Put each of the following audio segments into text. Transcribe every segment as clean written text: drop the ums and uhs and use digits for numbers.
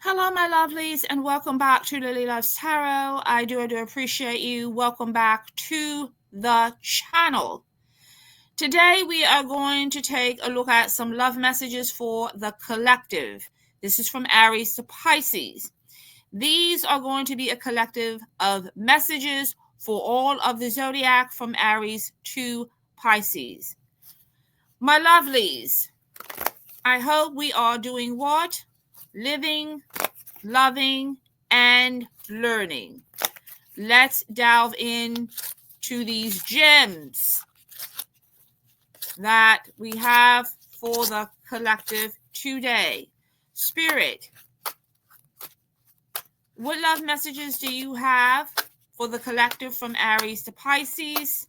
Hello, my lovelies, and welcome back to Lilly Loves Tarot. I do appreciate you. Welcome back to the channel. Today, we are going to take a look at some love messages for the collective. This is from Aries to Pisces. These are going to be a collective of messages for all of the zodiac from Aries to Pisces. My lovelies, I hope we are doing what? Living, loving, and learning. Let's delve in to these gems that we have for the collective today. Spirit, what love messages do you have for the collective from Aries to Pisces?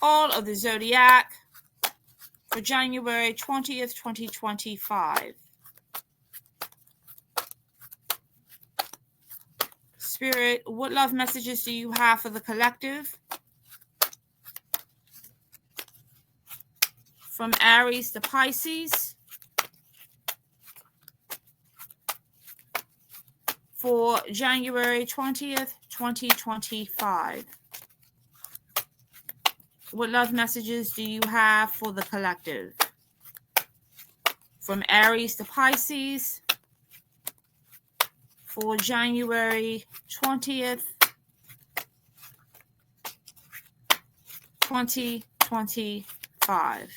All of the zodiac for January 20th, 2025. Spirit, what love messages do you have for the collective from Aries to Pisces for January 20th, 2025? What love messages do you have for the collective from Aries to Pisces for January 20th, 2025?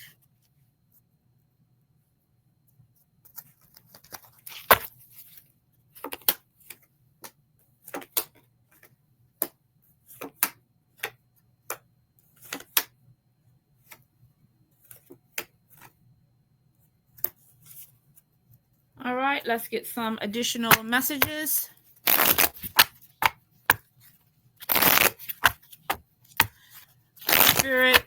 All right, let's get some additional messages. Spirit,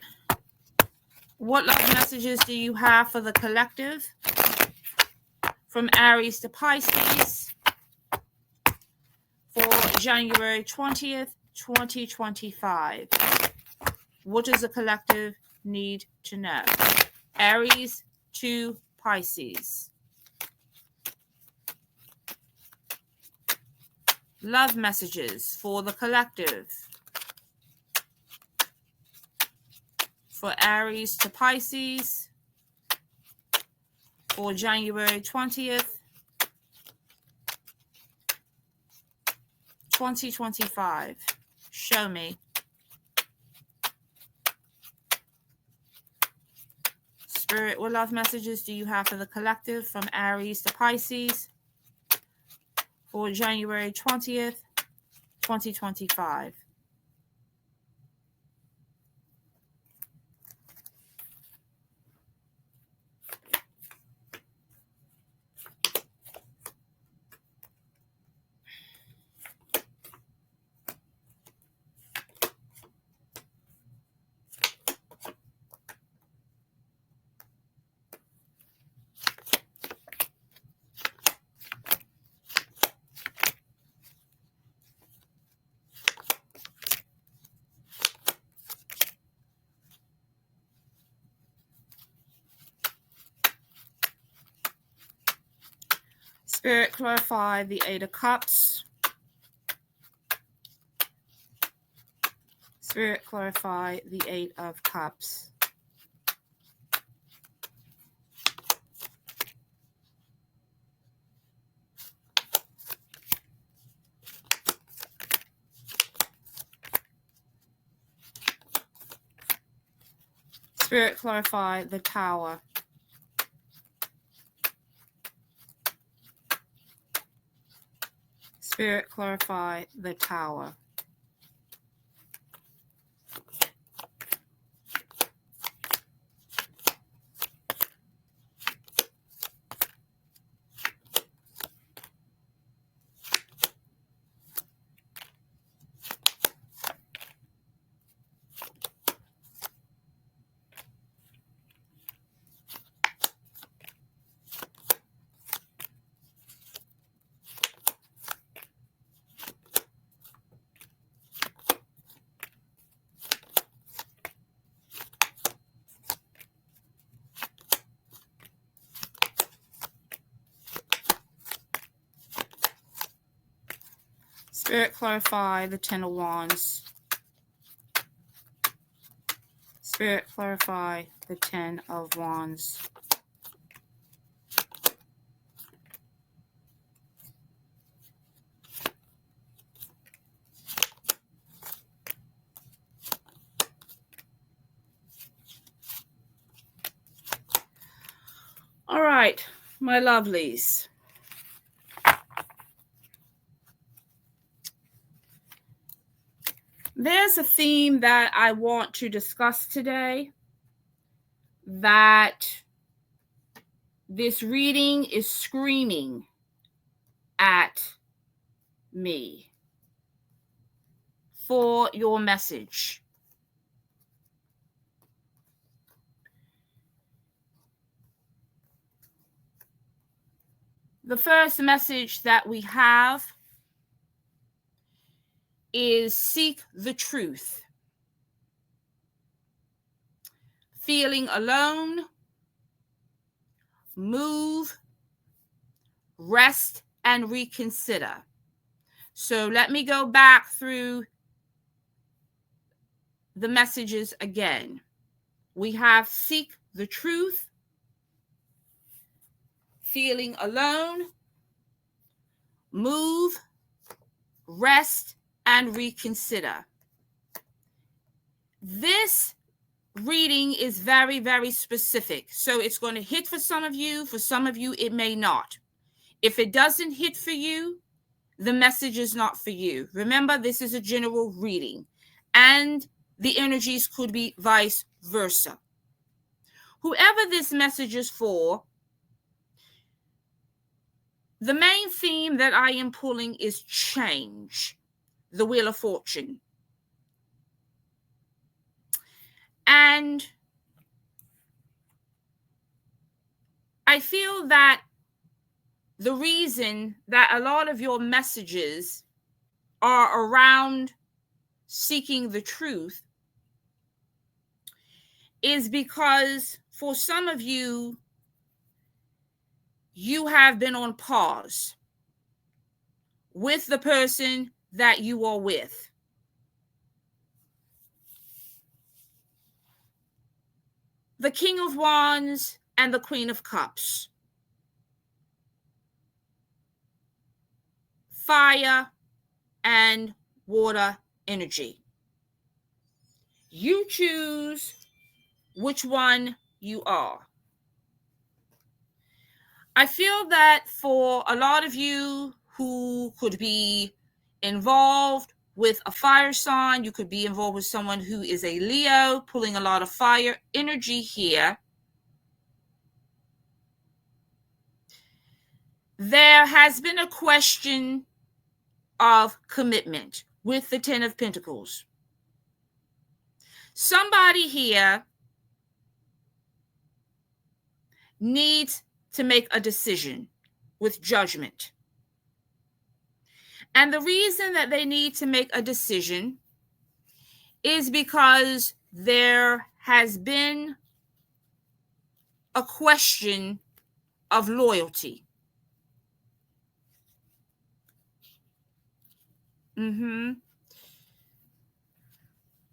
what love messages do you have for the collective from Aries to Pisces for January 20th, 2025? What does the collective need to know? Aries to Pisces. Love messages for the collective for Aries to Pisces for January 20th, 2025. Show me. Spirit, what love messages do you have for the collective from Aries to Pisces for January 20th, 2025? Spirit, clarify the Eight of Cups. Spirit, clarify the Eight of Cups. Spirit, clarify the Tower. Spirit, clarify the Tower. Spirit, clarify the Ten of Wands. Spirit, clarify the Ten of Wands. All right, my lovelies. There's a theme that I want to discuss today that this reading is screaming at me for your message. The first message that we have is seek the truth. Feeling alone, move, rest, and reconsider. So let me go back through the messages again. We have seek the truth, feeling alone, move, rest, and reconsider. This reading is very, very specific. So it's going to hit for some of you it may not. If it doesn't hit for you, the message is not for you. Remember, this is a general reading, and the energies could be vice versa. Whoever this message is for, the main theme that I am pulling is change, the Wheel of Fortune. And I feel that the reason that a lot of your messages are around seeking the truth is because for some of you, you have been on pause with the person that you are with. The King of Wands and the Queen of Cups. Fire and water energy. You choose which one you are. I feel that for a lot of you who could be involved with a fire sign, you could be involved with someone who is a Leo, pulling a lot of fire energy here. There has been a question of commitment with the Ten of Pentacles. Somebody here needs to make a decision with judgment. And the reason that they need to make a decision is because there has been a question of loyalty.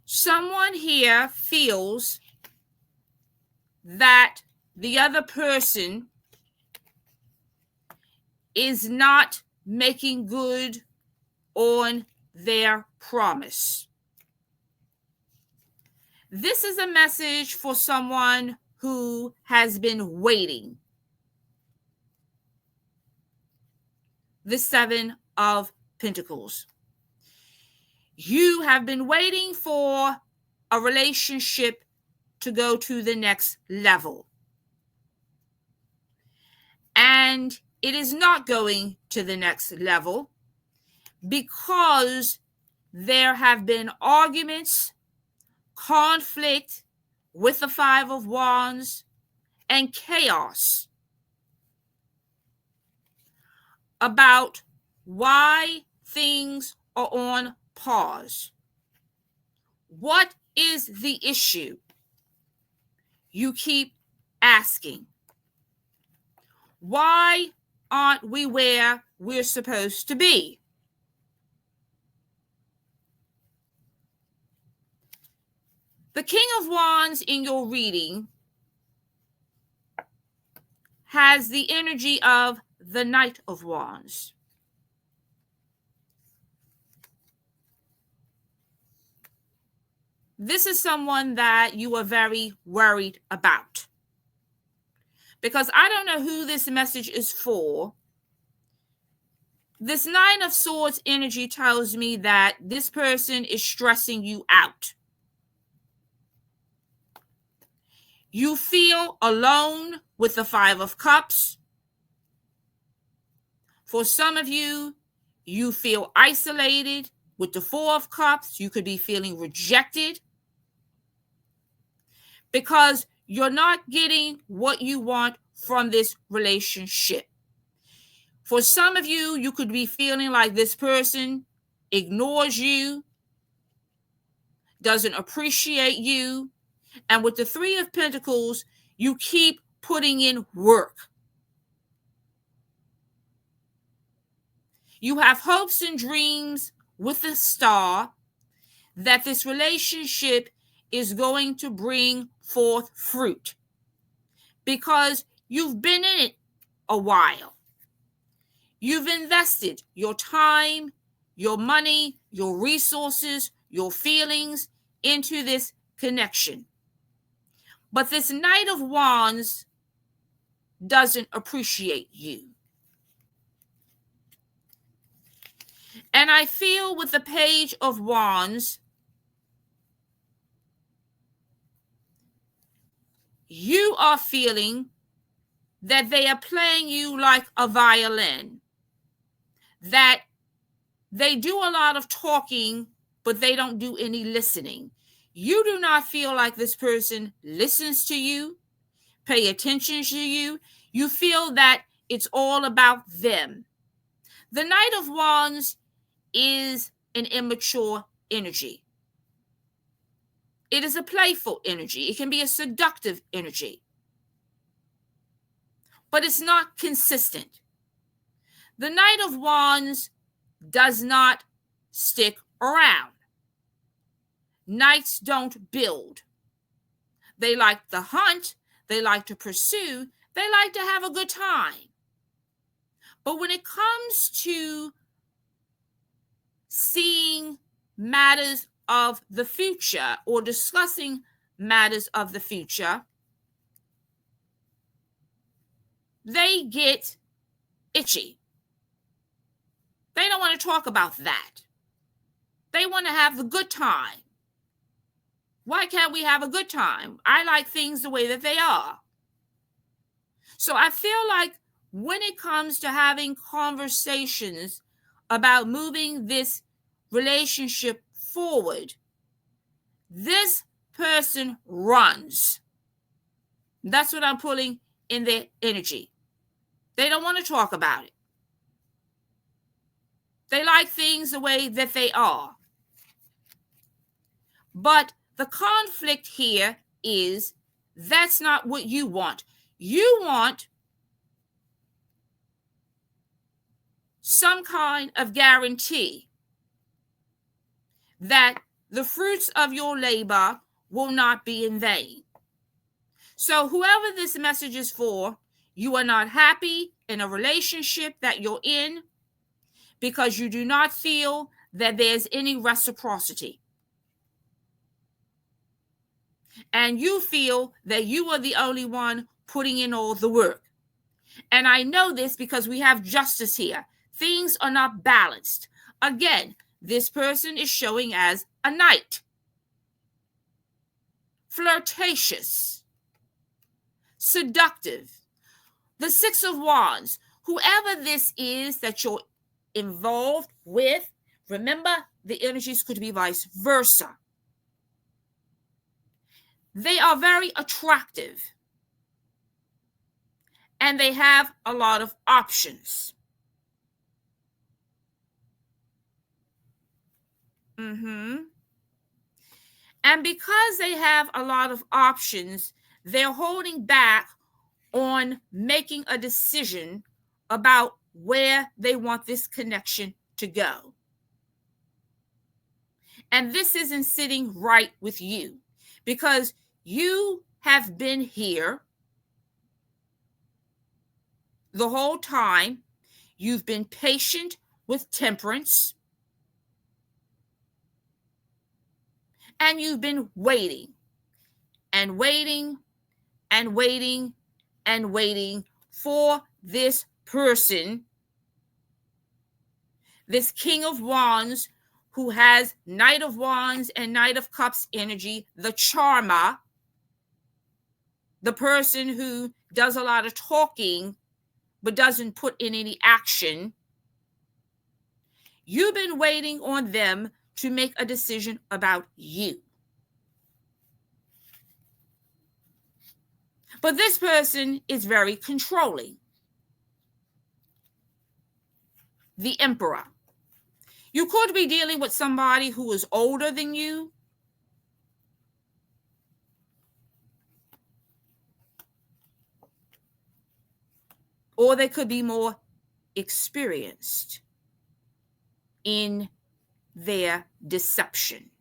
Someone here feels that the other person is not making good on their promise. This is a message for someone who has been waiting. The Seven of Pentacles. You have been waiting for a relationship to go to the next level. And it is not going to the next level because there have been arguments, conflict with the Five of Wands, and chaos about why things are on pause. What is the issue? You keep asking. Why aren't we where we're supposed to be? The King of Wands in your reading has the energy of the Knight of Wands. This is someone that you are very worried about. Because I don't know who this message is for. This Nine of Swords energy tells me that this person is stressing you out. You feel alone with the Five of Cups. For some of you, you feel isolated with the Four of Cups. You could be feeling rejected because you're not getting what you want from this relationship. For some of you, you could be feeling like this person ignores you, doesn't appreciate you. And with the Three of Pentacles, you keep putting in work. You have hopes and dreams with the Star that this relationship is going to bring forth fruit because you've been in it a while. You've invested your time, your money, your resources, your feelings into this connection. But this Knight of Wands doesn't appreciate you. And I feel with the Page of Wands, you are feeling that they are playing you like a violin, that they do a lot of talking, but they don't do any listening. You do not feel like this person listens to you, pay attention to you. You feel that it's all about them. The Knight of Wands is an immature energy. It is a playful energy. It can be a seductive energy, but it's not consistent. The Knight of Wands does not stick around. Knights don't build. They like to hunt. They like to pursue. They like to have a good time. But when it comes to seeing matters of the future or discussing matters of the future, they get itchy. They don't want to talk about that. They want to have the good time. Why can't we have a good time? I like things the way that they are. So I feel like when it comes to having conversations about moving this relationship forward, this person runs. That's what I'm pulling in their energy. They don't want to talk about it. They like things the way that they are. But the conflict here is that's not what you want. You want some kind of guarantee that the fruits of your labor will not be in vain. So whoever this message is for, you are not happy in a relationship that you're in because you do not feel that there's any reciprocity. And you feel that you are the only one putting in all the work. And I know this because we have justice here. Things are not balanced. Again, this person is showing as a knight. Flirtatious. Seductive. The Six of Wands. Whoever this is that you're involved with, remember the energies could be vice versa. They are very attractive. And they have a lot of options. And because they have a lot of options, they're holding back on making a decision about where they want this connection to go. And this isn't sitting right with you because you have been here the whole time. You've been patient with temperance, and you've been waiting and waiting and waiting and waiting for this person, this King of Wands, who has Knight of Wands and Knight of Cups energy, the charmer, the person who does a lot of talking but doesn't put in any action. You've been waiting on them to make a decision about you. But this person is very controlling. The Emperor. You could be dealing with somebody who is older than you, or they could be more experienced in their deception.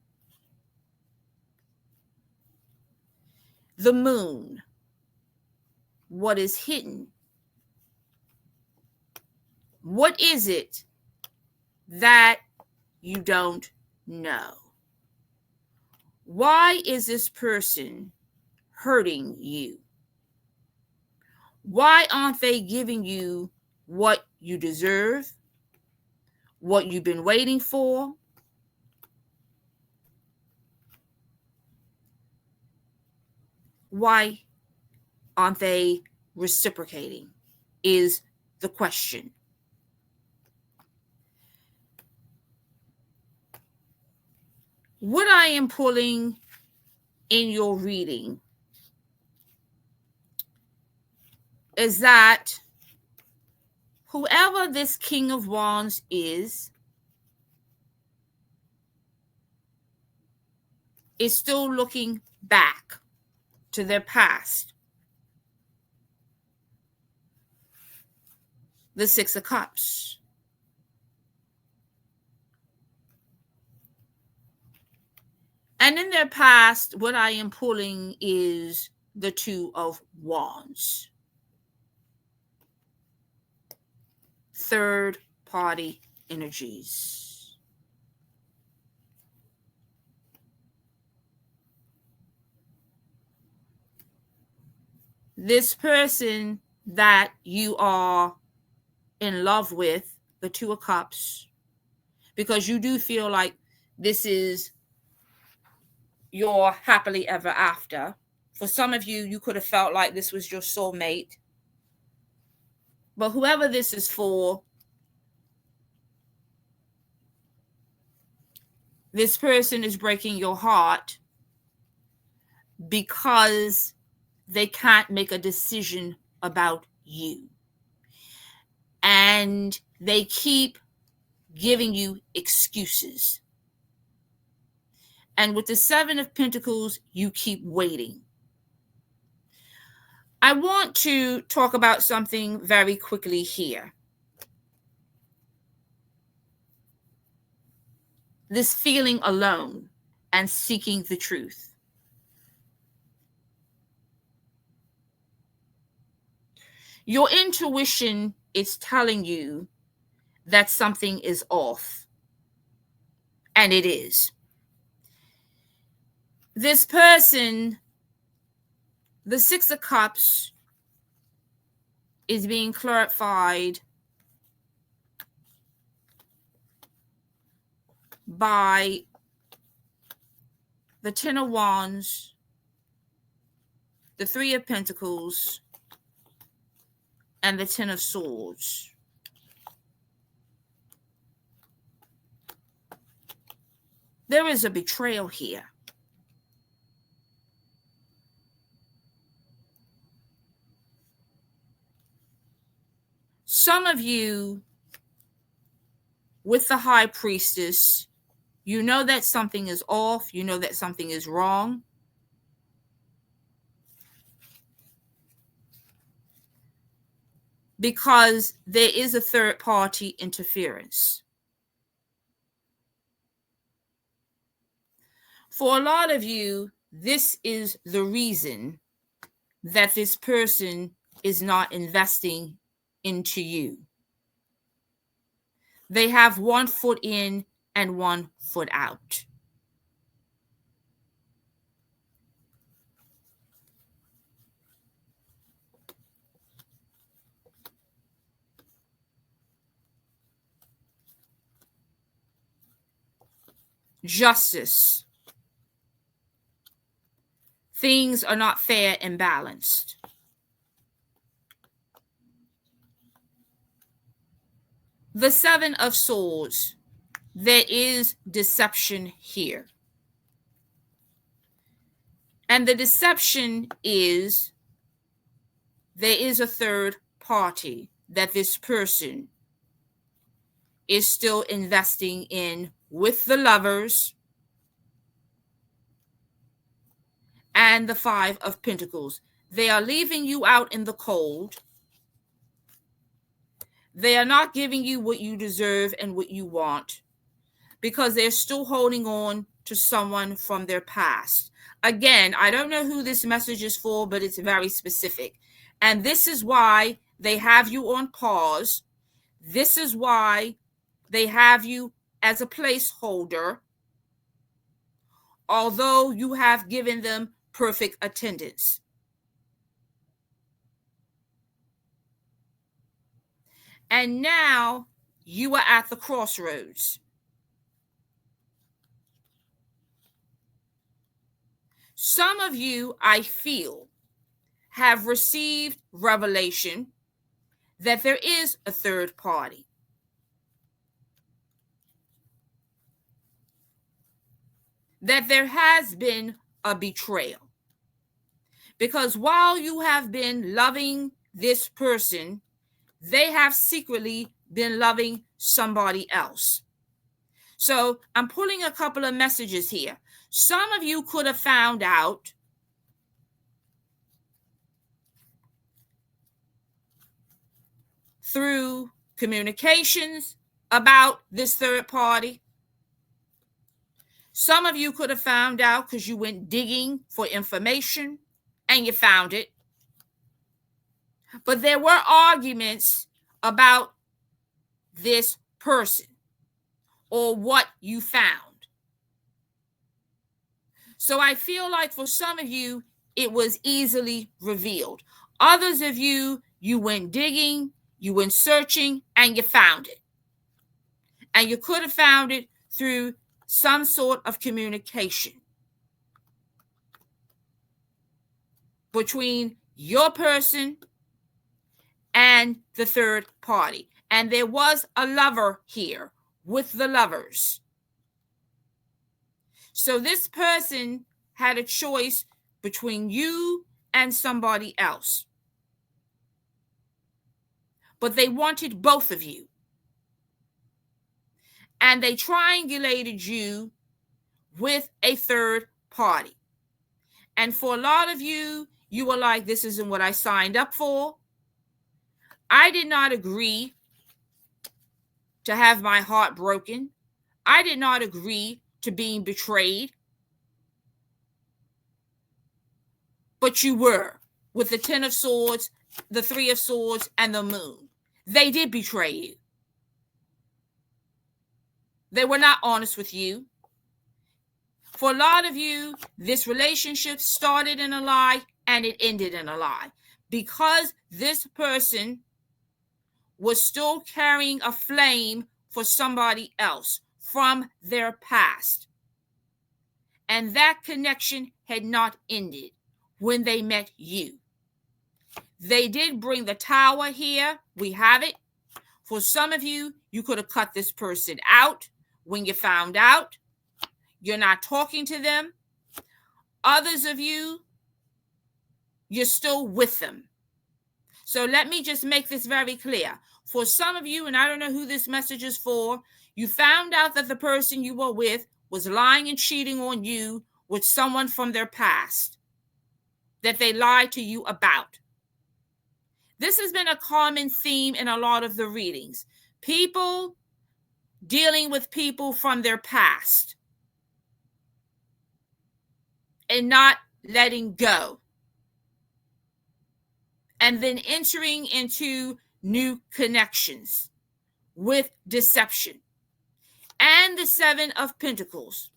The Moon. What is hidden? What is it that you don't know? Why is this person hurting you? Why aren't they giving you what you deserve, what you've been waiting for? Why aren't they reciprocating is the question. What I am pulling in your reading is that whoever this King of Wands is still looking back to their past. The Six of Cups. And in their past, what I am pulling is the Two of Wands. Third party energies. This person that you are in love with, the Two of Cups, because you do feel like this is your happily ever after. For some of you, you could have felt like this was your soulmate. But whoever this is for, this person is breaking your heart because they can't make a decision about you. And they keep giving you excuses. And with the Seven of Pentacles, you keep waiting. I want to talk about something very quickly here. This feeling alone and seeking the truth. Your intuition is telling you that something is off. And it is. This person, the Six of Cups, is being clarified by the Ten of Wands, the Three of Pentacles, and the Ten of Swords. There is a betrayal here. Some of you, with the High Priestess, you know that something is off. You know that something is wrong. Because there is a third party interference. For a lot of you, this is the reason that this person is not investing into you. They have one foot in and one foot out. Justice. Things are not fair and balanced. The Seven of Swords. There is deception here. And the deception is there is a third party that this person is still investing in with the Lovers and the Five of Pentacles. They are leaving you out in the cold. They are not giving you what you deserve and what you want because they're still holding on to someone from their past. Again, I don't know who this message is for, but it's very specific. And this is why they have you on pause. This is why they have you as a placeholder, although you have given them perfect attendance. And now you are at the crossroads. Some of you, I feel, have received revelation that there is a third party. That there has been a betrayal. Because while you have been loving this person, they have secretly been loving somebody else. So I'm pulling a couple of messages here. Some of you could have found out through communications about this third party. Some of you could have found out because you went digging for information and you found it. But there were arguments about this person or what you found. So I feel like for some of you, it was easily revealed. Others of you, you went digging, you went searching, and you found it. And you could have found it through some sort of communication between your person and the third party. And there was a lover here with the Lovers. So this person had a choice between you and somebody else. But they wanted both of you. And they triangulated you with a third party. And for a lot of you, you were like, this isn't what I signed up for. I did not agree to have my heart broken. I did not agree to being betrayed. But you were, with the Ten of Swords, the Three of Swords, and the Moon. They did betray you. They were not honest with you. For a lot of you, this relationship started in a lie and it ended in a lie. Because this person was still carrying a flame for somebody else from their past. And that connection had not ended when they met you. They did bring the Tower here. We have it. For some of you, you could have cut this person out when you found out. You're not talking to them. Others of you, you're still with them. So let me just make this very clear. For some of you, and I don't know who this message is for, you found out that the person you were with was lying and cheating on you with someone from their past that they lied to you about. This has been a common theme in a lot of the readings. People dealing with people from their past. and not letting go, and then entering into new connections with deception. And the Seven of Pentacles.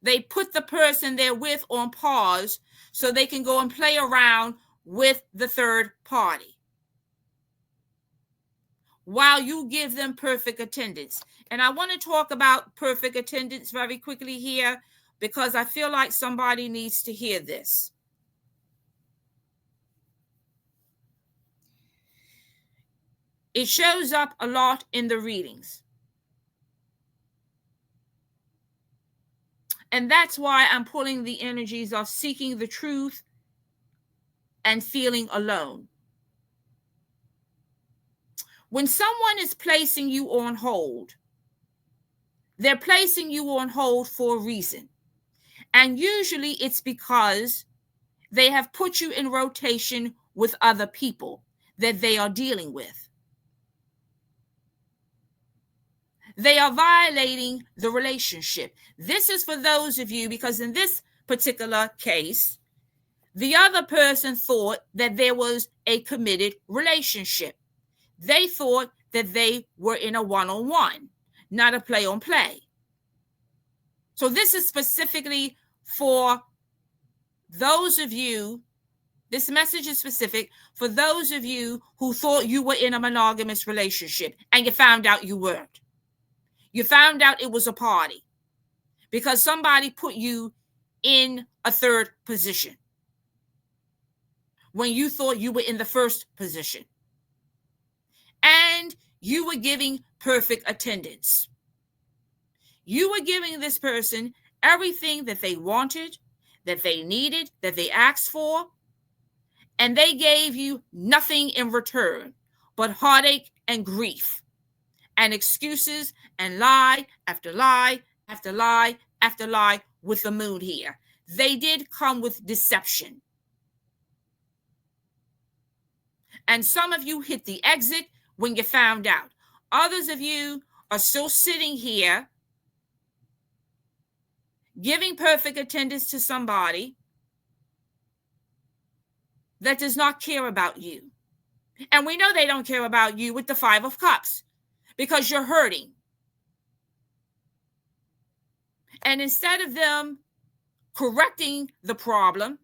They put the person they're with on pause so they can go and play around with the third party while you give them perfect attendance. And I want to talk about perfect attendance very quickly here because I feel like somebody needs to hear this. It shows up a lot in the readings. And that's why I'm pulling the energies of seeking the truth and feeling alone. When someone is placing you on hold, they're placing you on hold for a reason. And usually it's because they have put you in rotation with other people that they are dealing with. They are violating the relationship. This is for those of you, because in this particular case, the other person thought that there was a committed relationship. They thought that they were in a one-on-one, not a play-on-play. So this is specifically for those of you, this message is specific for those of you who thought you were in a monogamous relationship and you found out you weren't. You found out it was a party because somebody put you in a third position when you thought you were in the first position. And you were giving perfect attendance. You were giving this person everything that they wanted, that they needed, that they asked for, and they gave you nothing in return but heartache and grief and excuses and lie after lie after lie after lie with the moon here. They did come with deception. And some of you hit the exit when you found out. Others of you are still sitting here giving perfect attendance to somebody that does not care about you. And we know they don't care about you with the Five of Cups because you're hurting. And instead of them correcting the problem,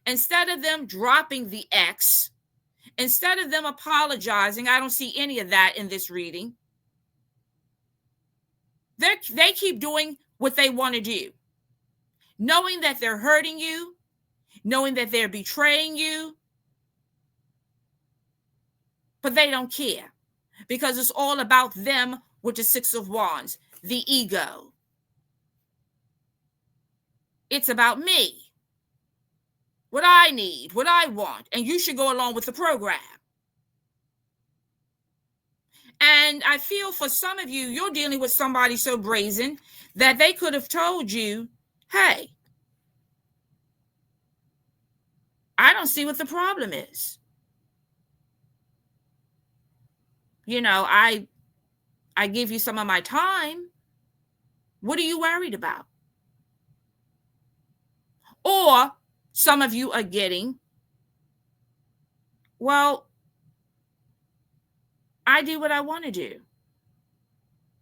instead of them dropping the X, instead of them apologizing, I don't see any of that in this reading. They keep doing what they want to do, knowing that they're hurting you, knowing that they're betraying you, but they don't care because it's all about them with the Six of Wands, the ego. It's about me, what I need, what I want, and you should go along with the program. And I feel for some of you, you're dealing with somebody so brazen that they could have told you, hey, I don't see what the problem is. You know, I give you some of my time. What are you worried about? Or some of you are getting, well, I do what I want to do.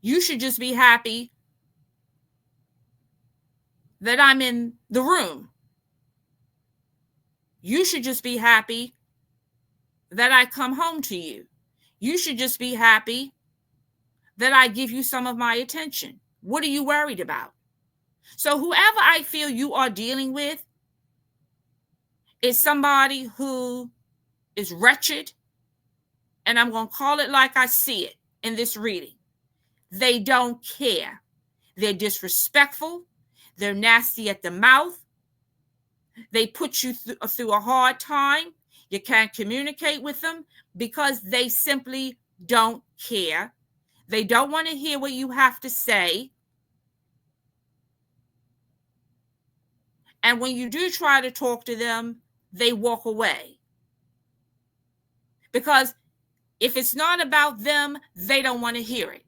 You should just be happy that I'm in the room. You should just be happy that I come home to you. You should just be happy that I give you some of my attention. What are you worried about? So whoever I feel you are dealing with is somebody who is wretched, and I'm going to call it like I see it in this reading. They don't care. They're disrespectful. They're nasty at the mouth. They put you through a hard time. You can't communicate with them because they simply don't care. They don't want to hear what you have to say. And when you do try to talk to them, they walk away. Because if it's not about them, they don't want to hear it.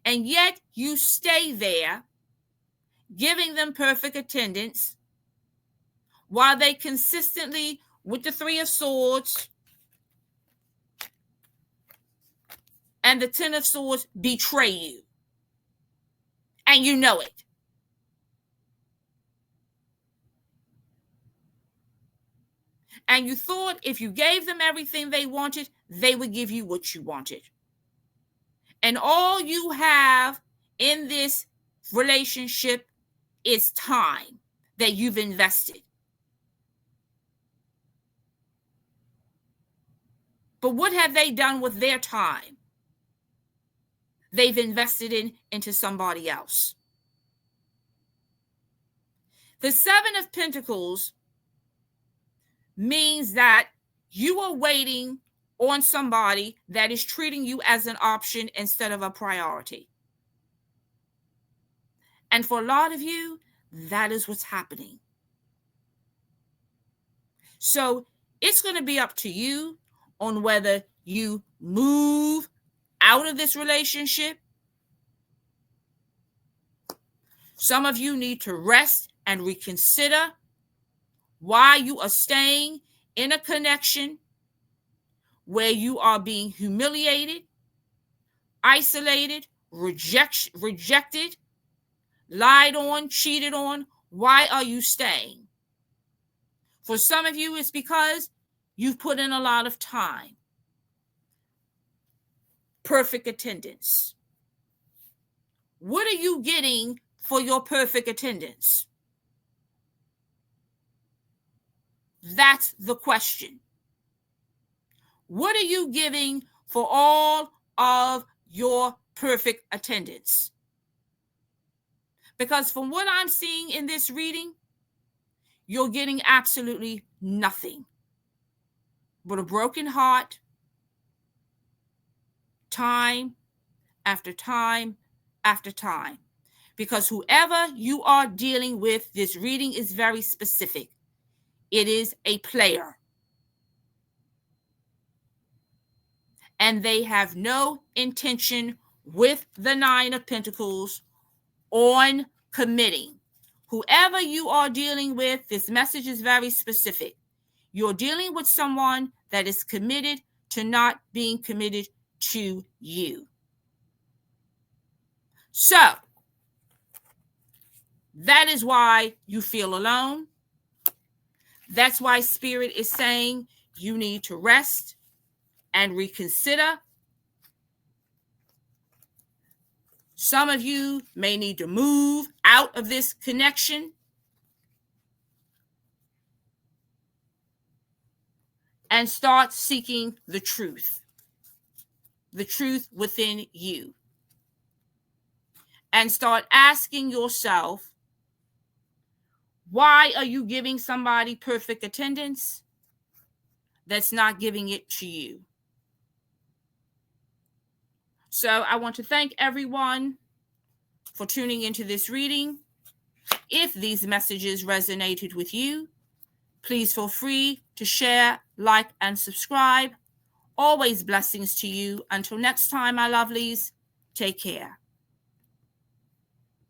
And yet you stay there giving them perfect attendance, while they consistently, with the Three of Swords and the Ten of Swords, betray you. And you know it. And you thought if you gave them everything they wanted, they would give you what you wanted. And all you have in this relationship is time that you've invested. But what have they done with their time? They've invested into somebody else. The Seven of Pentacles means that you are waiting on somebody that is treating you as an option instead of a priority. And for a lot of you, that is what's happening. So it's going to be up to you on whether you move out of this relationship. Some of you need to rest and reconsider why you are staying in a connection where you are being humiliated, isolated, rejected, lied on, cheated on. Why are you staying? For some of you, it's because you've put in a lot of time. Perfect attendance. What are you getting for your perfect attendance? That's the question. What are you giving for all of your perfect attendance? Because from what I'm seeing in this reading, you're getting absolutely nothing but a broken heart, time after time after time. Because whoever you are dealing with, this reading is very specific. It is a player. And they have no intention with the Nine of Pentacles on committing. Whoever you are dealing with, this message is very specific. You're dealing with someone that is committed to not being committed to you. So, that is why you feel alone. That's why Spirit is saying you need to rest and reconsider. Some of you may need to move out of this connection and start seeking the truth within you. And start asking yourself, why are you giving somebody perfect attendance that's not giving it to you? So I want to thank everyone for tuning into this reading. If these messages resonated with you, please feel free to share, like, and subscribe. Always blessings to you. Until next time, my lovelies, take care.